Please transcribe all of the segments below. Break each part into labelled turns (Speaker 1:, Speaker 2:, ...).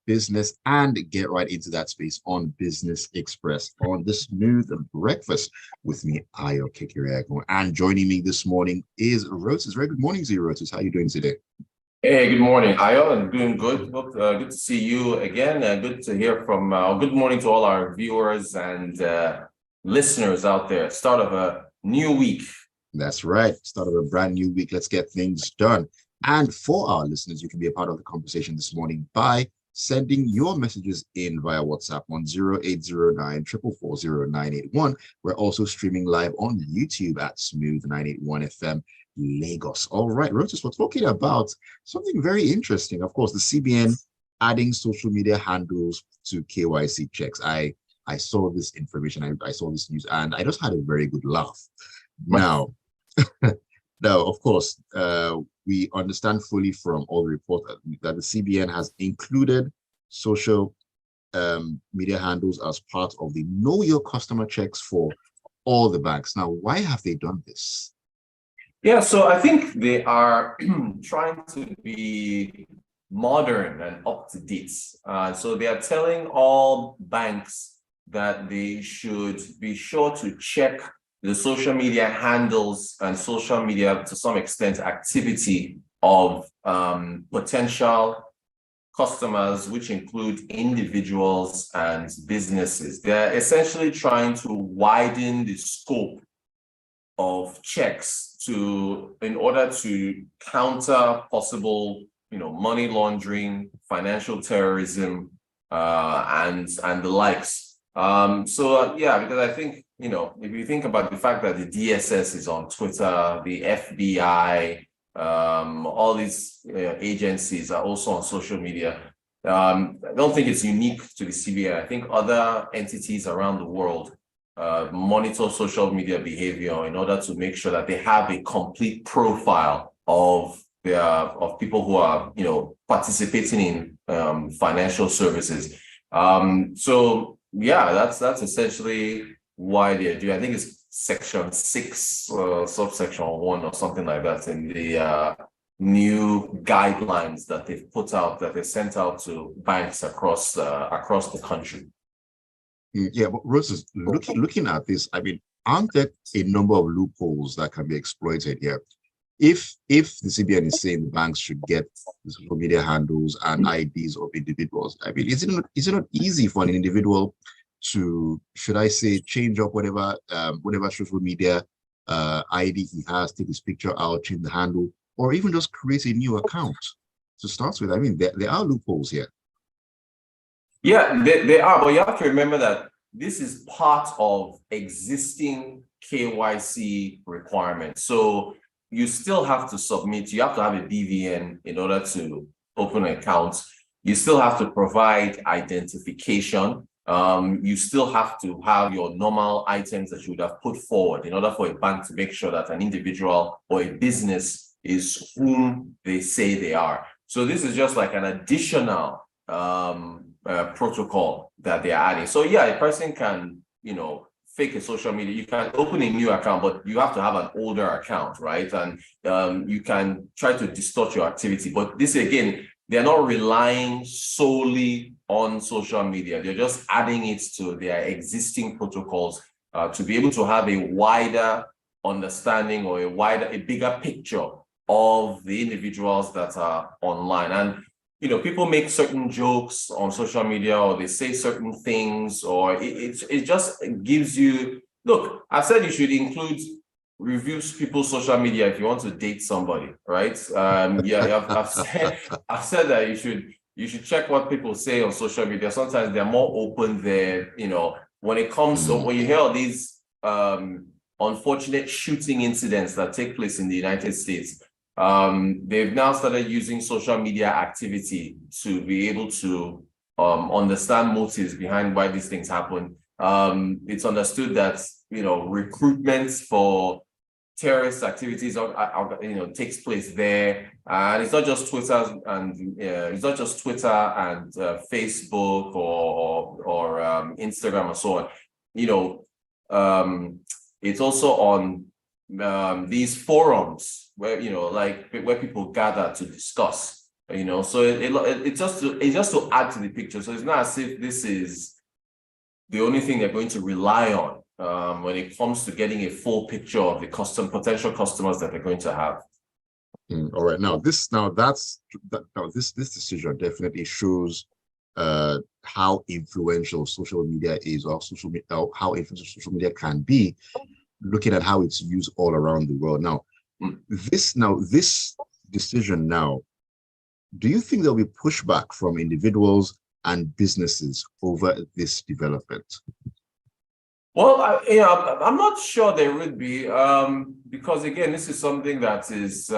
Speaker 1: business and get right into that space on Business Express on the Smooth Breakfast with me, Kekere-Ekun. And joining me this morning is Rotus. Very good morning to you, Rotus. How are you doing today?
Speaker 2: Hey, good morning, Ayo. I'm doing good. Good to see you again. Good to hear from. Good morning to all our viewers and listeners out there. Start of a new week.
Speaker 1: That's right. Start of a brand new week. Let's get things done. And for our listeners, you can be a part of the conversation this morning by sending your messages in via WhatsApp on 0809 444 0981. We're also streaming live on YouTube at Smooth 981 FM Lagos. All right, Rotus, we're talking about something very interesting. Of course, the CBN adding social media handles to KYC checks. I saw this information, I saw this news, and I just had a very good laugh. Now, now, of course, we understand fully from all the reports that the CBN has included social media handles as part of the Know Your Customer checks for all the banks. Now, why have they done this?
Speaker 2: Yeah, so I think they are trying to be modern and up to date. So they are telling all banks that they should be sure to check the social media handles and social media, to some extent, activity of potential customers, which include individuals and businesses. They're essentially trying to widen the scope of checks in order to counter possible, money laundering, financial terrorism, and the likes. Yeah, because I think, if you think about the fact that the DSS is on Twitter, the FBI, all these agencies are also on social media. I don't think it's unique to the CBN. I think other entities around the world monitor social media behavior in order to make sure that they have a complete profile of people who are, participating in financial services. So yeah, that's essentially why they do. I think it's section 6, subsection 1 or something like that in the new guidelines that they've put out, that they sent out to banks across the country.
Speaker 1: Yeah, but Roses, looking at this, I mean, aren't there a number of loopholes that can be exploited here? If the CBN is saying the banks should get the social media handles and IDs of individuals, I mean, is it not easy for an individual to, should I say, change up whatever social media ID he has, take his picture out, change the handle, or even just create a new account to start with? I mean, there are loopholes here.
Speaker 2: Yeah, they are, but you have to remember that this is part of existing KYC requirements. So you still have to submit, you have to have a BVN in order to open an account. You still have to provide identification. You still have to have your normal items that you would have put forward in order for a bank to make sure that an individual or a business is whom they say they are. So this is just like an additional protocol that they're adding. So yeah, a person can, fake a social media. You can open a new account, but you have to have an older account, right? And you can try to distort your activity. But this, again, they're not relying solely on social media. They're just adding it to their existing protocols to be able to have a wider understanding or a bigger picture of the individuals that are online. And people make certain jokes on social media, or they say certain things, or it just gives you, look, I said you should include reviews people's social media if you want to date somebody, right? Yeah, I've said that you should check what people say on social media. Sometimes they're more open there, when it comes to, when you hear all these unfortunate shooting incidents that take place in the United States. They've now started using social media activity to be able to understand motives behind why these things happen. It's understood that recruitment for terrorist activities takes place there, and it's not just Twitter and Facebook or Instagram and so on. It's also on these forums where where people gather to discuss. So it's just to add to the picture. So it's not as if this is the only thing they're going to rely on when it comes to getting a full picture of the potential customers that they're going to have.
Speaker 1: All right. Now this decision definitely shows how influential social media is, or how influential social media can be, looking at how it's used all around the world. Now, this decision now, do you think there'll be pushback from individuals and businesses over this development?
Speaker 2: Well, I'm not sure there would be, because again, this is something that is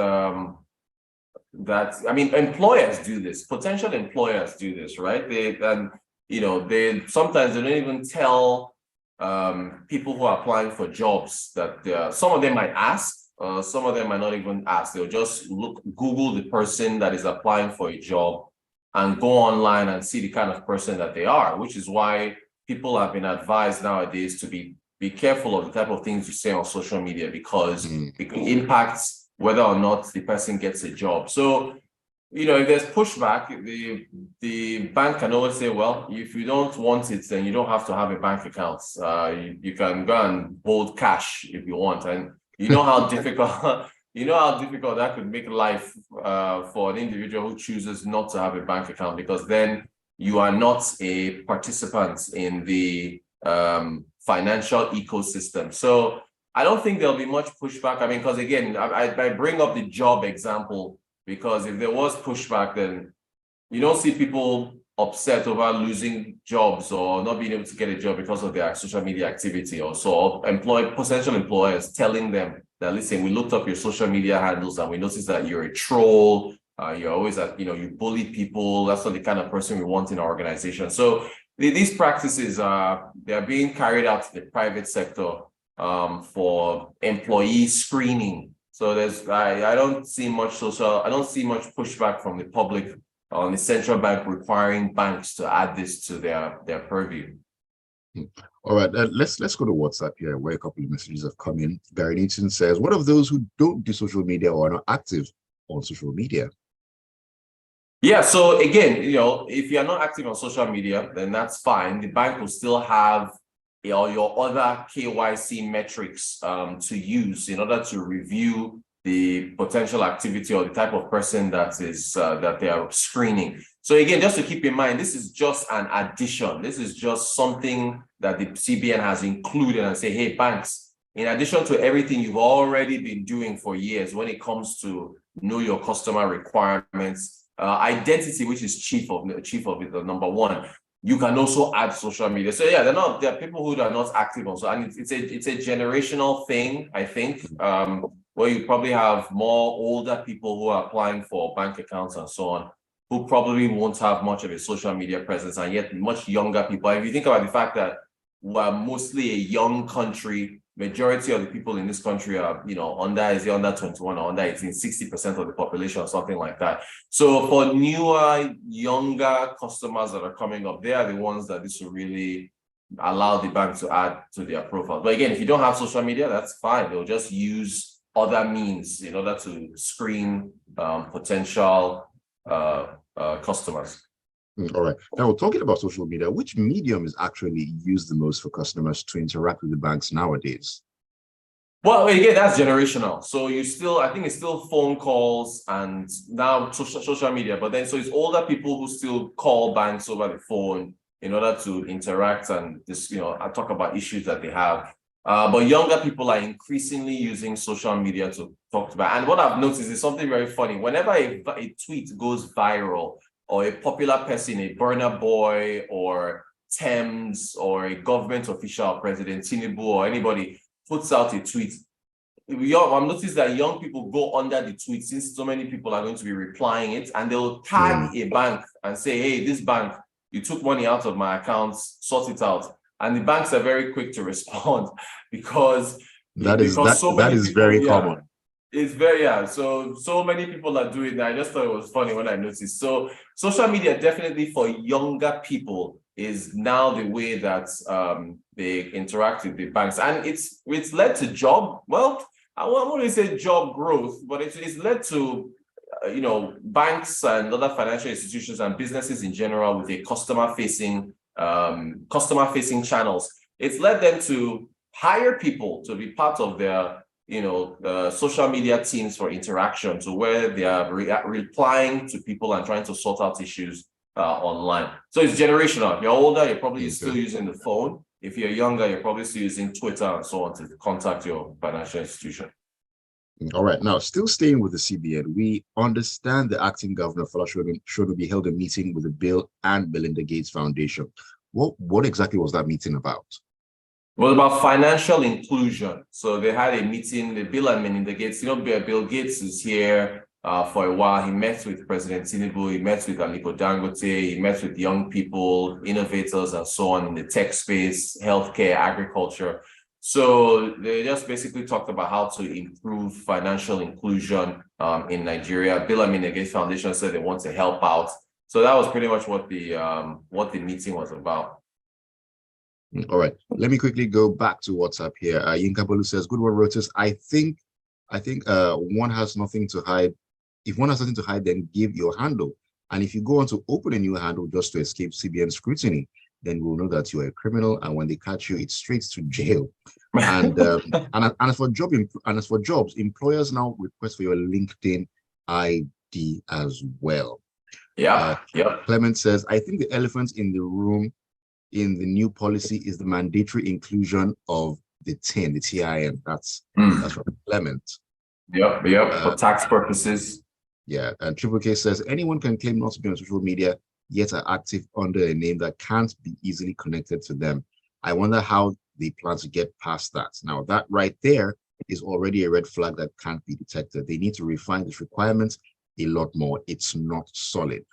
Speaker 2: employers do this, potential employers do this, right? They sometimes they don't even tell people who are applying for jobs that some of them might ask, some of them might not even ask. They'll just Google the person that is applying for a job and go online and see the kind of person that they are, which is why people have been advised nowadays to be careful of the type of things you say on social media, because it can impact whether or not the person gets a job. So, if there's pushback, the bank can always say, well, if you don't want it, then you don't have to have a bank account. You can go and hold cash if you want. And you know how difficult that could make life for an individual who chooses not to have a bank account, because then you are not a participant in the financial ecosystem. So I don't think there'll be much pushback. I mean, because again, I bring up the job example, because if there was pushback, then you don't see people upset over losing jobs or not being able to get a job because of their social media activity, or so potential employers telling them that, listen, we looked up your social media handles and we noticed that you're a troll. You're always you bully people. That's not the kind of person we want in our organization. So these practices they're being carried out in the private sector for employee screening. So I don't see much pushback from the public on the central bank requiring banks to add this to their purview.
Speaker 1: All right, let's go to WhatsApp here, where a couple of messages have come in. Gary Newton says, what of those who don't do social media or are not active on social media?
Speaker 2: Yeah, so again, if you're not active on social media, then that's fine. The bank will still have your other KYC metrics to use in order to review the potential activity or the type of person that they are screening. So again, just to keep in mind, this is just an addition. This is just something that the CBN has included and say, hey, banks, in addition to everything you've already been doing for years when it comes to know your customer requirements, identity, which is chief of it, the number one. You can also add social media. So yeah, there are people who are not active also, and it's a generational thing, I think, where you probably have more older people who are applying for bank accounts and so on, who probably won't have much of a social media presence, and yet much younger people. If you think about the fact that we're mostly a young country, majority of the people in this country are, under 21 or under 18, 60% of the population or something like that. So for newer, younger customers that are coming up, they are the ones that this will really allow the bank to add to their profile. But again, if you don't have social media, that's fine. They'll just use other means in order to screen potential customers.
Speaker 1: All right. Now, we're talking about social media. Which medium is actually used the most for customers to interact with the banks nowadays?
Speaker 2: Well, again, that's generational. So I think it's still phone calls and now social media. But then, so it's older people who still call banks over the phone in order to interact and talk about issues that they have. But younger people are increasingly using social media to talk about. And what I've noticed is something very funny. Whenever a tweet goes viral, or a popular person, a Burna Boy or Thames or a government official, President Tinubu or anybody puts out a tweet, I've noticed that young people go under the tweet, since so many people are going to be replying it, and they'll tag a bank and say, hey, this bank, you took money out of my accounts, sort it out. And the banks are very quick to respond because
Speaker 1: that is very common.
Speaker 2: It's very, so many people are doing that. I just thought it was funny when I noticed. So social media definitely for younger people is now the way that they interact with the banks. And it's led to I won't really say job growth, but it's led to banks and other financial institutions and businesses in general with a customer-facing channels, it's led them to hire people to be part of their social media teams for interaction, to where they are replying to people and trying to sort out issues online. So it's generational. If you're older, you're probably still using the phone. If you're younger, you're probably still using Twitter and so on to contact your financial institution.
Speaker 1: All right. Now, still staying with the CBN, we understand the acting governor, Should be held a meeting with the Bill and Melinda Gates Foundation. What exactly was that meeting about?
Speaker 2: It was about financial inclusion. So they had a meeting, the Bill and Melinda Gates. Bill Gates is here for a while. He met with President Tinubu, he met with Aliko Dangote, he met with young people, innovators, and so on in the tech space, healthcare, agriculture. So they just basically talked about how to improve financial inclusion in Nigeria. Bill and Melinda Gates Foundation said they want to help out. So that was pretty much what the meeting was about.
Speaker 1: All right, let me quickly go back to WhatsApp here. Yinka Bolu says, "Good one, Rotus. I think one has nothing to hide. If one has nothing to hide, then give your handle. And if you go on to open a new handle just to escape CBN scrutiny, then we'll know that you're a criminal. And when they catch you, it's straight to jail." And as for jobs, employers now request for your LinkedIn ID as well.
Speaker 2: Yeah.
Speaker 1: Clement says, "I think the elephant in the room in the new policy is the mandatory inclusion of the TIN, the TIN. That's from Clement."
Speaker 2: Yep. For tax purposes.
Speaker 1: Yeah, and Triple K says, "Anyone can claim not to be on social media, yet are active under a name that can't be easily connected to them. I wonder how they plan to get past that." Now, that right there is already a red flag that can't be detected. They need to refine this requirement a lot more. It's not solid.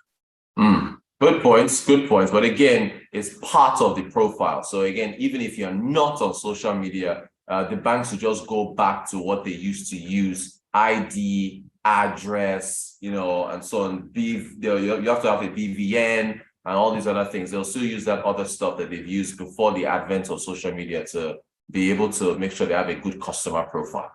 Speaker 2: Good points. But again, it's part of the profile. So again, even if you're not on social media, the banks will just go back to what they used to use: ID, address, and so on. You have to have a BVN and all these other things. They'll still use that other stuff that they've used before the advent of social media to be able to make sure they have a good customer profile.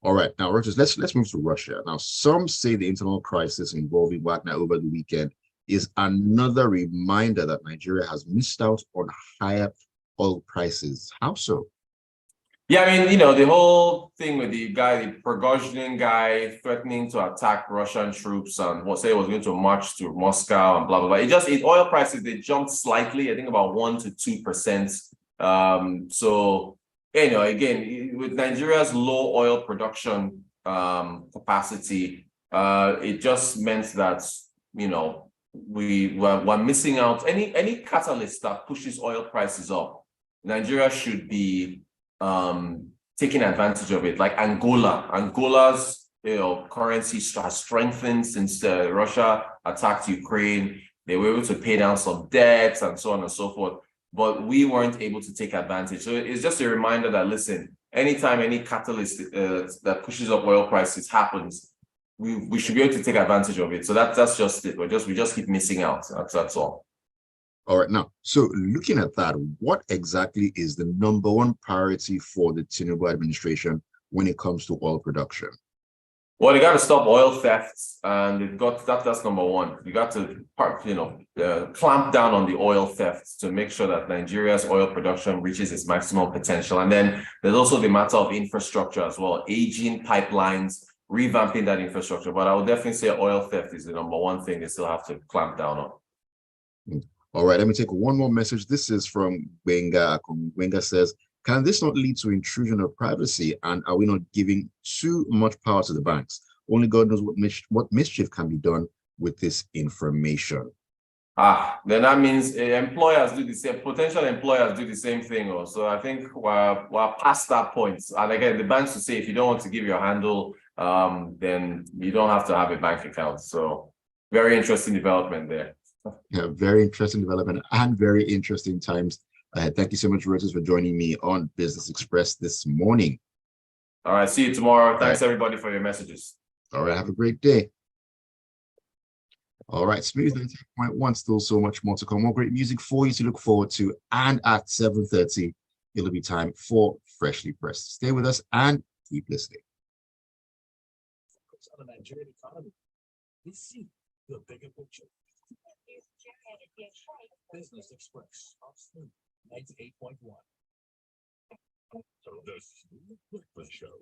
Speaker 1: All right, now, Rotus, let's move to Russia. Now, some say the internal crisis involving Wagner over the weekend is another reminder that Nigeria has missed out on higher oil prices. How so?
Speaker 2: Yeah, I mean, the whole thing with the Prigozhin guy threatening to attack Russian troops and say he was going to march to Moscow and blah, blah, blah. Oil prices, they jumped slightly, I think about 1% to 2%. So, again, with Nigeria's low oil production capacity, it just meant that, we're missing out. Any catalyst that pushes oil prices up, Nigeria should be taking advantage of it. Like Angola's currency has strengthened since Russia attacked Ukraine. They were able to pay down some debts and so on and so forth, but we weren't able to take advantage. So it's just a reminder that, listen, anytime any catalyst that pushes up oil prices happens, we should be able to take advantage of it. So that's just it. We just keep missing out. That's all.
Speaker 1: All right, now, so looking at that, what exactly is the number one priority for the Tinubu administration when it comes to oil production?
Speaker 2: Well, you got to stop oil thefts, and that's number one. You got to clamp down on the oil thefts to make sure that Nigeria's oil production reaches its maximum potential. And then there's also the matter of infrastructure as well, aging pipelines, revamping that infrastructure. But I would definitely say oil theft is the number one thing they still have to clamp down on.
Speaker 1: All right, let me take one more message. This is from Wenga. Wenga says, "Can this not lead to intrusion of privacy? And are we not giving too much power to the banks? Only God knows what mischief can be done with this information."
Speaker 2: Then that means employers do the same, potential employers do the same thing also. I think we're past that point. And again, the banks will say, if you don't want to give your handle, then you don't have to have a bank account. So very interesting development there.
Speaker 1: Yeah, very interesting development and very interesting times ahead. Thank you so much, Rotus, for joining me on Business Express this morning.
Speaker 2: All right, see you tomorrow. Thanks, everybody, for your messages.
Speaker 1: All right, have a great day. All right, Smooth 90.1, still so much more to come. More great music for you to look forward to. And at 7:30, it'll be time for Freshly Pressed. Stay with us and keep listening.
Speaker 3: of the Nigerian economy. We see the bigger picture. Business Express, 98.1. So this breakfast show.